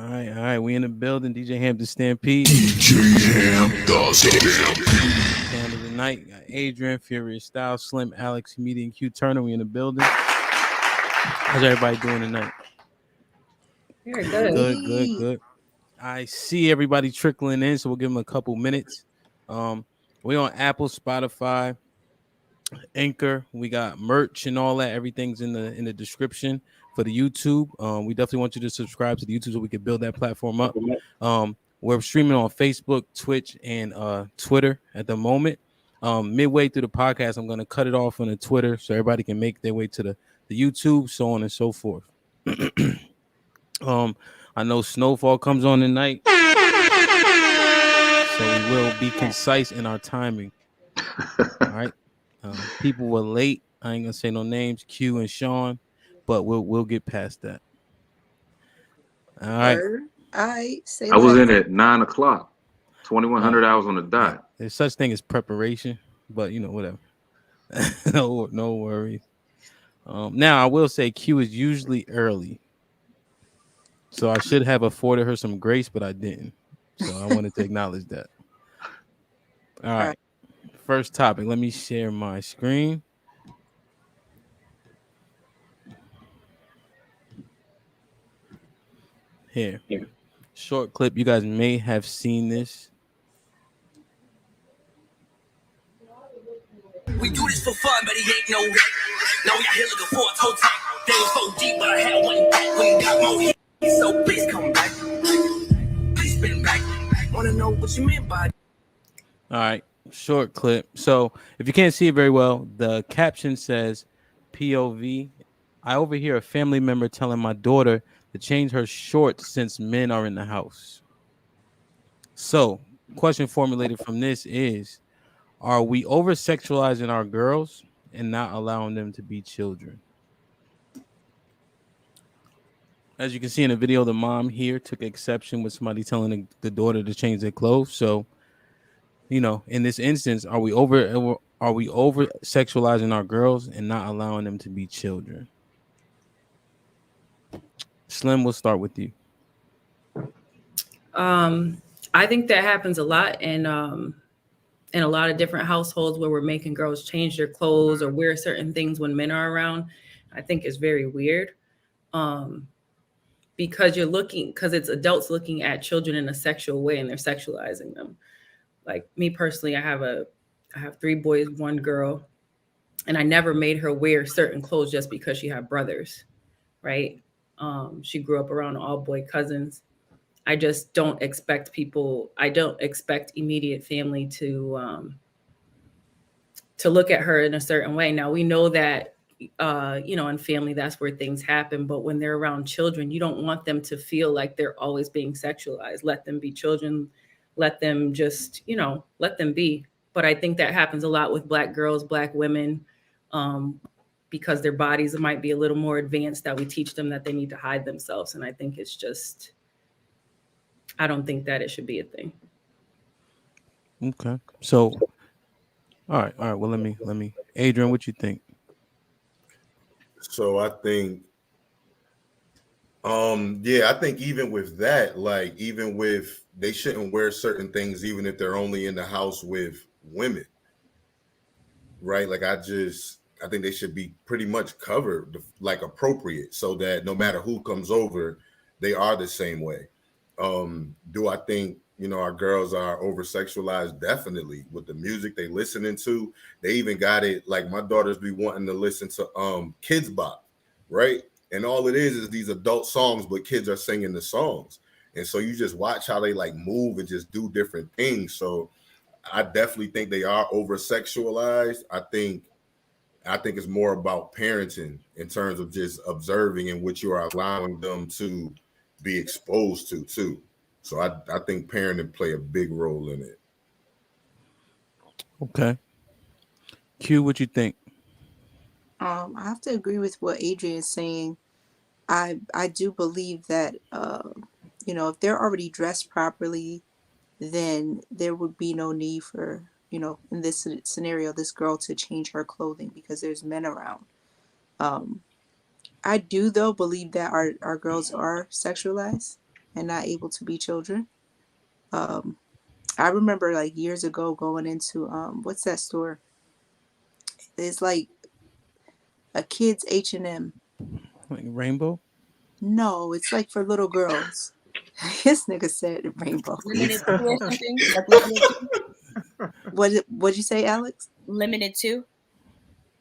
All right. We in the building. DJ Ham the Stampede. DJ Ham the Stampede. Panel tonight. Got Adrian, Furious Style, Slim, Alex, Comedian Q Turner. We in the building. How's everybody doing tonight? Very good. Good. I see everybody trickling in, so we'll give them a couple minutes. We on Apple, Spotify, Anchor. We got merch and all that. Everything's in the description for the YouTube. We definitely want you to subscribe to the YouTube so we can build that platform up. We're streaming on Facebook, Twitch, and Twitter at the moment. Midway through the podcast, I'm going to cut it off on the Twitter so everybody can make their way to the YouTube, so on and so forth. I know Snowfall comes on tonight, so we will be concise in our timing. All right. People were late. I ain't gonna say no names, Q and Sean, but we'll get past that. All right. I was in at 9:00, 2100 hours on the dot. Yeah, there's such thing as preparation, but whatever. no worries. Now I will say Q is usually early, so I should have afforded her some grace, but I didn't. So I wanted to acknowledge that. All right. First topic. Let me share my screen. Here. Short clip. You guys may have seen this. We do this for fun, but he ain't no rap. Now we out here looking for a toe tag. They was so deep, but I had one back when he got more heat. So please come back. Please spin back. Wanna know what you meant by. All right. Short clip. So if you can't see it very well, the caption says POV. I overhear a family member telling my daughter to change her shorts since men are in the house. So question formulated from this is, are we over-sexualizing our girls and not allowing them to be children? As you can see in the video, the mom here took exception with somebody telling the daughter to change their clothes. So, in this instance, are we over-sexualizing our girls and not allowing them to be children? Slim, we'll start with you. I think that happens a lot, and in a lot of different households where we're making girls change their clothes or wear certain things when men are around. I think it's very weird. Because it's adults looking at children in a sexual way and they're sexualizing them. Like me personally, I have 3 boys, 1 girl, and I never made her wear certain clothes just because she had brothers, right? She grew up around all boy cousins. I just don't expect immediate family to look at her in a certain way. Now we know that, in family, that's where things happen. But when they're around children, you don't want them to feel like they're always being sexualized. Let them be children. Let them just, let them be. But I think that happens a lot with Black girls, Black women, because their bodies might be a little more advanced, that we teach them that they need to hide themselves. And I think it's just, I don't think that it should be a thing. Okay. So, all right. Well, let me, Adrian, what you think? So I think, I think even with that, like, even with, they shouldn't wear certain things, even if they're only in the house with women, right? Like, I think they should be pretty much covered, like appropriate, so that no matter who comes over, they are the same way. Do I think, our girls are over-sexualized? Definitely. With the music they listening to, they even got it, like my daughters be wanting to listen to Kids Bop, right? And all it is these adult songs, but kids are singing the songs. And so you just watch how they like move and just do different things. So I definitely think they are over-sexualized. I think it's more about parenting in terms of just observing and what you are allowing them to be exposed to too. So I think parenting play a big role in it. Okay. Q, what you think? I have to agree with what Adrian is saying. I do believe that if they're already dressed properly, then there would be no need for, in this scenario, this girl to change her clothing because there's men around. I do, though, believe that our girls are sexualized. and not able to be children. Um, I remember like years ago going into what's that store? It's like a kids H&M. Like Rainbow. No, it's like for little girls. This nigga said rainbow. Limited two or something? Like limited two? What'd you say, Alex? Limited two?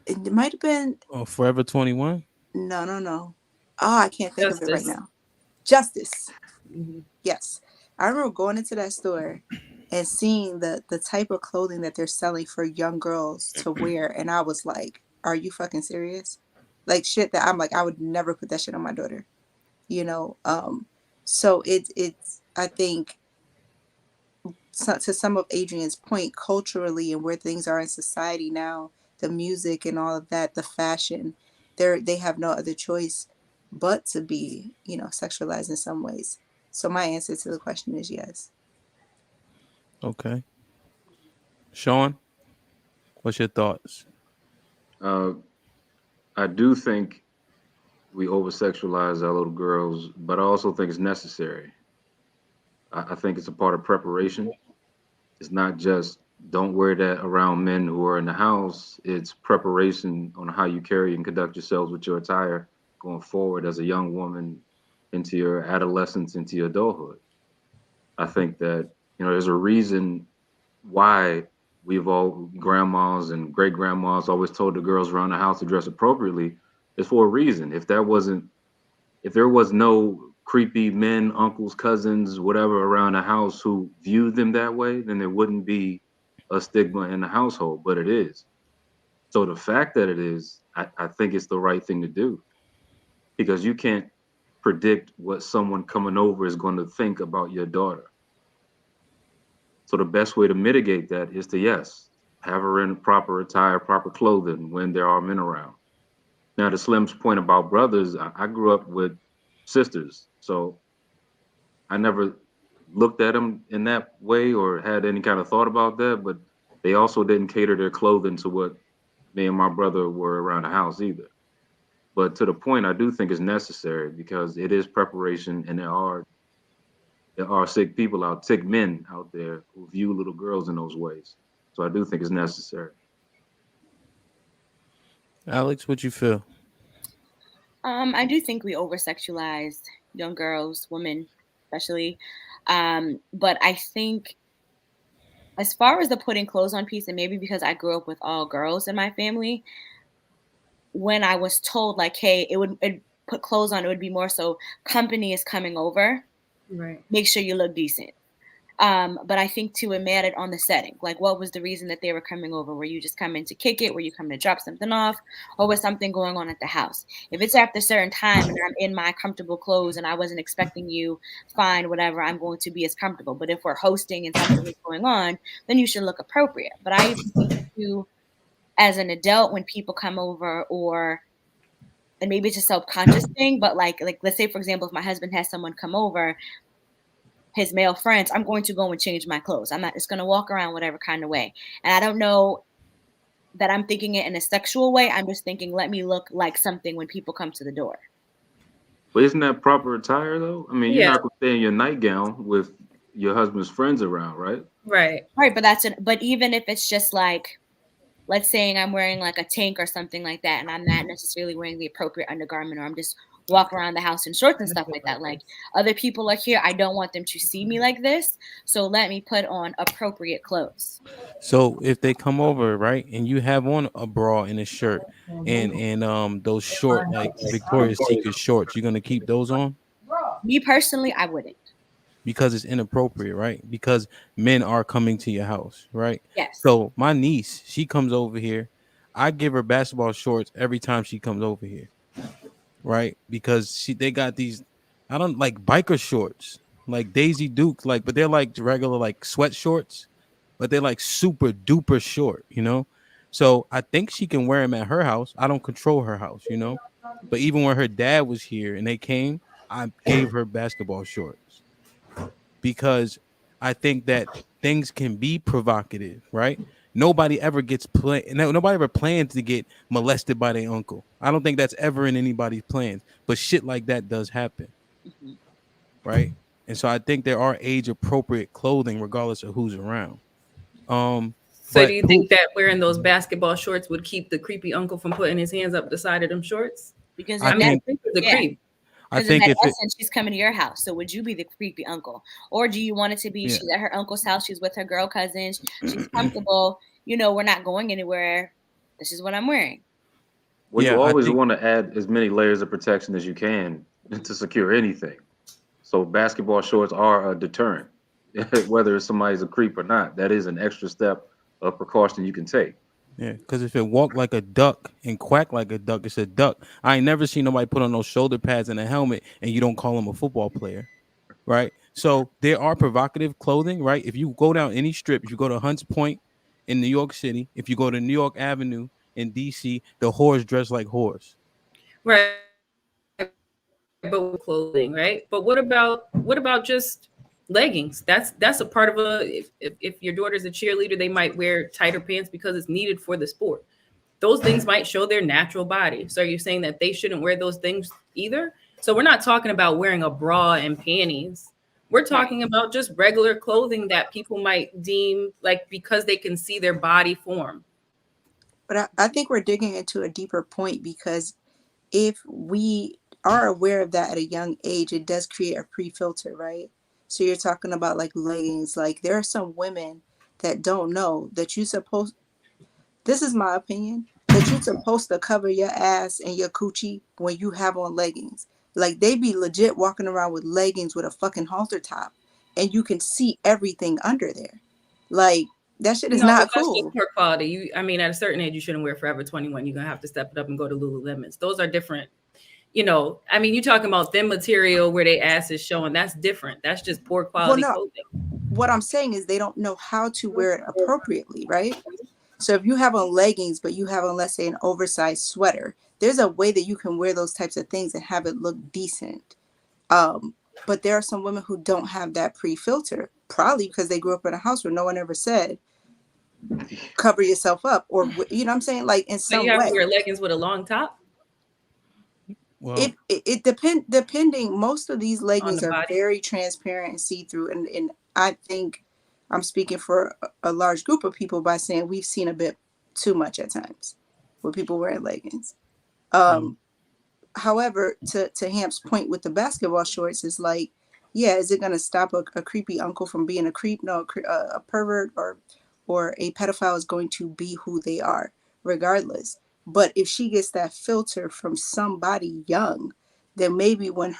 It might have been Oh, Forever 21. no, no, no. Oh, I can't think of it right Justice. now. Justice. Mm-hmm. Yes. I remember going into that store and seeing the type of clothing that they're selling for young girls to wear, and I was like, are you fucking serious? Like shit that I'm like, I would never put that shit on my daughter. You know? So it's I think to some of Adrian's point, culturally and where things are in society now, the music and all of that, the fashion, they have no other choice but to be, sexualized in some ways. So my answer to the question is yes. Okay. Sean, what's your thoughts? Uh, I do think we over sexualize our little girls, but I also think it's necessary. I think it's a part of preparation. It's not just don't wear that around men who are in the house. It's preparation on how you carry and conduct yourselves with your attire going forward as a young woman into your adolescence, into your adulthood. I think that, there's a reason why we've all grandmas and great grandmas always told the girls around the house to dress appropriately. It's for a reason. If there was no creepy men, uncles, cousins, whatever around the house who viewed them that way, then there wouldn't be a stigma in the household, but it is. So the fact that it is, I think it's the right thing to do because you can't predict what someone coming over is going to think about your daughter. So the best way to mitigate that is to, yes, have her in proper attire, proper clothing when there are men around. Now, to Slim's point about brothers, I grew up with sisters, so I never looked at them in that way or had any kind of thought about that. But they also didn't cater their clothing to what me and my brother were around the house either. But to the point, I do think it's necessary because it is preparation, and there are sick men out there who view little girls in those ways. So I do think it's necessary. Alex, what you feel? I do think we over sexualize young girls, women especially. But I think as far as the putting clothes on piece, and maybe because I grew up with all girls in my family, when I was told like, hey, it put clothes on, it would be more so company is coming over, Right. make sure you look decent. But I think too, it mattered on the setting. Like, what was the reason that they were coming over? Were you just coming to kick it? Were you coming to drop something off? Or was something going on at the house? If it's after a certain time and I'm in my comfortable clothes and I wasn't expecting you, fine, whatever, I'm going to be as comfortable. But if we're hosting and something is going on, then you should look appropriate. But I even think too, as an adult, when people come over or and maybe it's a self-conscious thing, but like let's say for example, if my husband has someone come over, his male friends, I'm going to go and change my clothes. I'm not just going to walk around whatever kind of way. And I don't know that I'm thinking it in a sexual way. I'm just thinking, let me look like something when people come to the door. But isn't that proper attire though? I mean, you're Yeah. not going to stay in your nightgown with your husband's friends around, right? Right. Right. But but even if it's just like, let's say I'm wearing like a tank or something like that, and I'm not necessarily wearing the appropriate undergarment, or I'm just walking around the house in shorts and stuff like that. Like other people are here. I don't want them to see me like this. So let me put on appropriate clothes. So if they come over, right, and you have on a bra and a shirt and those short like Victoria's Secret shorts, you're gonna keep those on Me personally, I wouldn't. because it's inappropriate, right? Because men are coming to your house, right? Yes. So my niece, she comes over here. I give her basketball shorts every time she comes over here, right? Because they got these, I don't like biker shorts, like Daisy Duke, like, but they're like regular like sweat shorts, but they're like super duper short. So I think she can wear them at her house. I don't control her house. But even when her dad was here and they came, I gave her basketball shorts because I think that things can be provocative, right? Nobody ever gets nobody ever plans to get molested by their uncle. I don't think that's ever in anybody's plans, but shit like that does happen, Mhm. right? And so I think there are age appropriate clothing regardless of who's around. So do But you think that wearing those basketball shorts would keep the creepy uncle from putting his hands up the side of them shorts? Because I I in mean, that, think the creep is a yeah, creep. I because in think that if it essence, she's coming to your house. So would you be the creepy uncle, or do you want it to be yeah she's at her uncle's house, she's with her girl cousins, she's comfortable, we're not going anywhere. This is what I'm wearing. Well, you yeah I always think want to add as many layers of protection as you can to secure anything. So basketball shorts are a deterrent, whether somebody's a creep or not. That is an extra step of precaution you can take. yeah, because if it walk like a duck and quack like a duck, it's a duck. I ain't never seen nobody put on those shoulder pads and a helmet and you don't call him a football player, right? So there are provocative clothing, right? If you go down any strip, if you go to Hunts Point in New York City, if you go to New York Avenue in DC, the whores dress like whores. Right. But with clothing, right? But what about just leggings? That's a part of a if your daughter's a cheerleader, they might wear tighter pants because it's needed for the sport. Those things might show their natural body. So are you saying that they shouldn't wear those things either? So we're not talking about wearing a bra and panties. We're Right. talking about just regular clothing that people might deem like because they can see their body form. But I think we're digging into a deeper point because if we are aware of that at a young age, it does create a pre-filter, right? So you're talking about like leggings. Like there are some women that don't know that you supposed, this is my opinion, that you're supposed to cover your ass and your coochie when you have on leggings. Like they be legit walking around with leggings with a fucking halter top and you can see everything under there. Like that shit is No, but not that's just cool. poor quality. I mean, at a certain age, you shouldn't wear Forever 21. You're gonna have to step it up and go to Lululemons. Those are different. I mean, you're talking about thin material where they ass is showing. That's different. That's just poor Well, quality no, clothing. what I'm saying is they don't know how to wear it appropriately, right? So if you have on leggings, but you have on, let's say, an oversized sweater, there's a way that you can wear those types of things and have it look decent. But there are some women who don't have that pre-filter, probably because they grew up in a house where no one ever said, cover yourself up, or, you know what I'm saying? Like in So you some have to way. wear leggings with a long top Well, Depending, most of these on the leggings are body. very transparent and see-through. And I think I'm speaking for a large group of people by saying we've seen a bit too much at times with people wearing leggings. mm, However, to Hamp's point with the basketball shorts is like, yeah, is it going to stop a creepy uncle from being a creep? No, a pervert or a pedophile is going to be who they are, regardless. But if she gets that filter from somebody young, then maybe when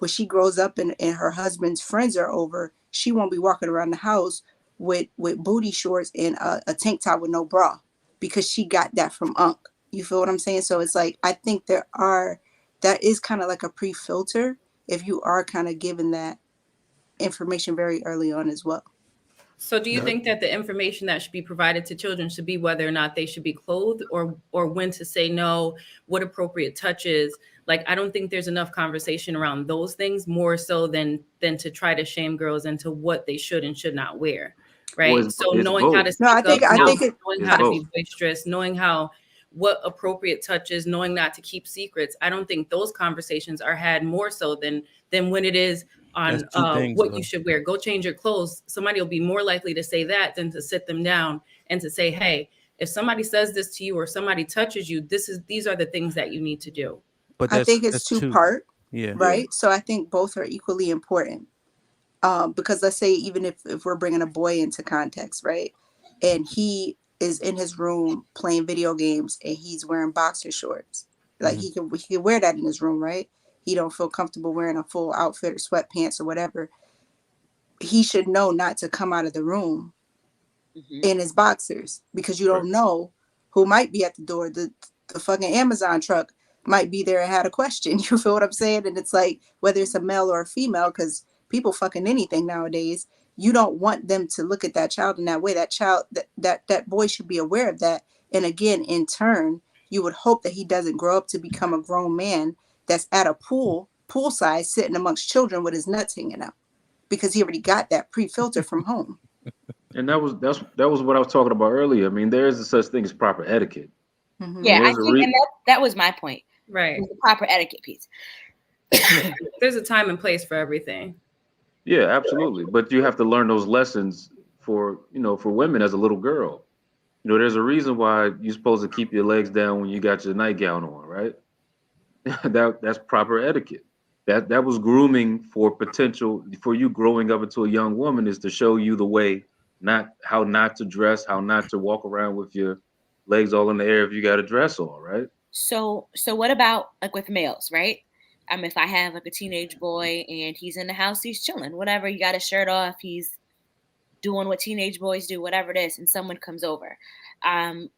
she grows up and her husband's friends are over, she won't be walking around the house with booty shorts and a tank top with no bra because she got that from Unc. You feel what I'm saying? So it's like I think that is kind of like a pre-filter if you are kind of given that information very early on as well. So do you think that the information that should be provided to children should be whether or not they should be clothed or when to say no, what appropriate touches? Like I don't think there's enough conversation around those things more so than to try to shame girls into what they should and should not wear. Well, Right. So it's knowing how both. to No, speak up, I think it. knowing It's how to both. be boisterous, knowing how what appropriate touches, knowing not to keep secrets. I don't think those conversations are had more so than when it is that's on two things what you though. should wear. Go change your clothes. Somebody will be more likely to say that than to sit them down and to say, hey, if somebody says this to you or somebody touches you, these are the things that you need to do. But I think it's that's two two. part, Yeah. Yeah. right? So I think both are equally important. Because let's say even if we're bringing a boy into context, right, and he is in his room playing video games and he's wearing boxer shorts, like Mhm. he can wear that in his room, right? He don't feel comfortable wearing a full outfit or sweatpants or whatever. He should know not to come out of the room Hmm. in his boxers because you Right. don't know who might be at the door. The fucking Amazon truck might be there and had a question. You feel what I'm saying? And it's like whether it's a male or a female, because people fucking anything nowadays. You don't want them to look at that child in that way. That child, that boy should be aware of that. And again, in turn, you would hope that he doesn't grow up to become a grown man that's at a poolside sitting amongst children with his nuts hanging out because he already got that pre-filter from home. And that was what I was talking about earlier. I mean, there is a such thing as proper etiquette. I Hmm. mean, Yeah, I there's a think, and that was my point. Right. Was the proper etiquette piece. There's a time and place for everything. Yeah, absolutely. But you have to learn those lessons for, for women as a little girl. There's a reason why you're supposed to keep your legs down when you got your nightgown on, right? That's proper etiquette. That was grooming for potential for you growing up into a young woman, is to show you the way, not how not to dress, how not to walk around with your legs all in the air if you got a dress on, right? So what about like with males, right? If I have like a teenage boy and he's in the house, he's chilling, whatever, he got his shirt off, he's doing what teenage boys do, whatever it is, and someone comes over. Um,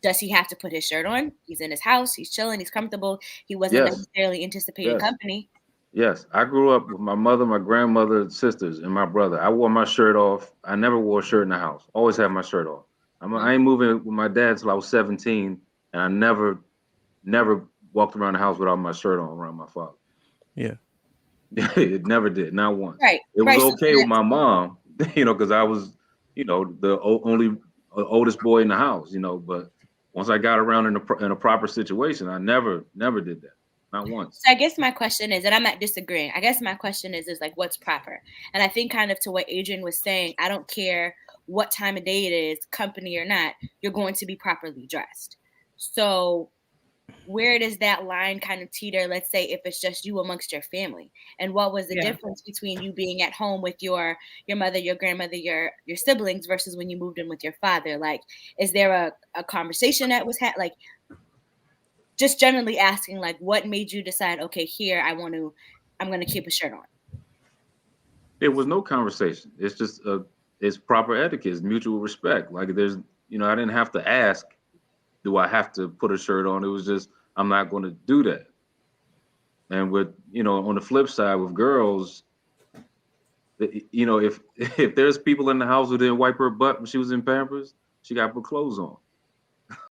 does he have to put his shirt on? He's in his house, he's chilling, he's comfortable. He wasn't Yes, necessarily anticipating yes, company. yes. I grew up with my mother, my grandmother, sisters, and my brother. I wore my shirt off. I never wore a shirt in the house. Always had my shirt off. I ain't moving with my dad till I was 17, and I never walked around the house without my shirt on around my father. Yeah. It never did, not once. Right, It was right. So okay with my mom, because I was, the only oldest boy in the house, But once I got around in a proper situation, I never did that, not once. So I guess my question is, and I'm not disagreeing. I guess my question is like, what's proper? And I think kind of to what Adrian was saying, I don't care what time of day it is, company or not, you're going to be properly dressed. So where does that line kind of teeter? Let's say if it's just you amongst your family, and what was the Yeah. difference between you being at home with your mother, your grandmother, your siblings versus when you moved in with your father? Like, is there a conversation that was like? Just generally asking, like, what made you decide, okay, here I'm going to keep a shirt on. There was no conversation. It's just it's proper etiquette, it's mutual respect. Like there's, I didn't have to ask, do I have to put a shirt on? It was just, I'm not going to do that. And with, on the flip side with girls, if if there's people in the house who didn't wipe her butt when she was in Pampers, she got to put clothes on.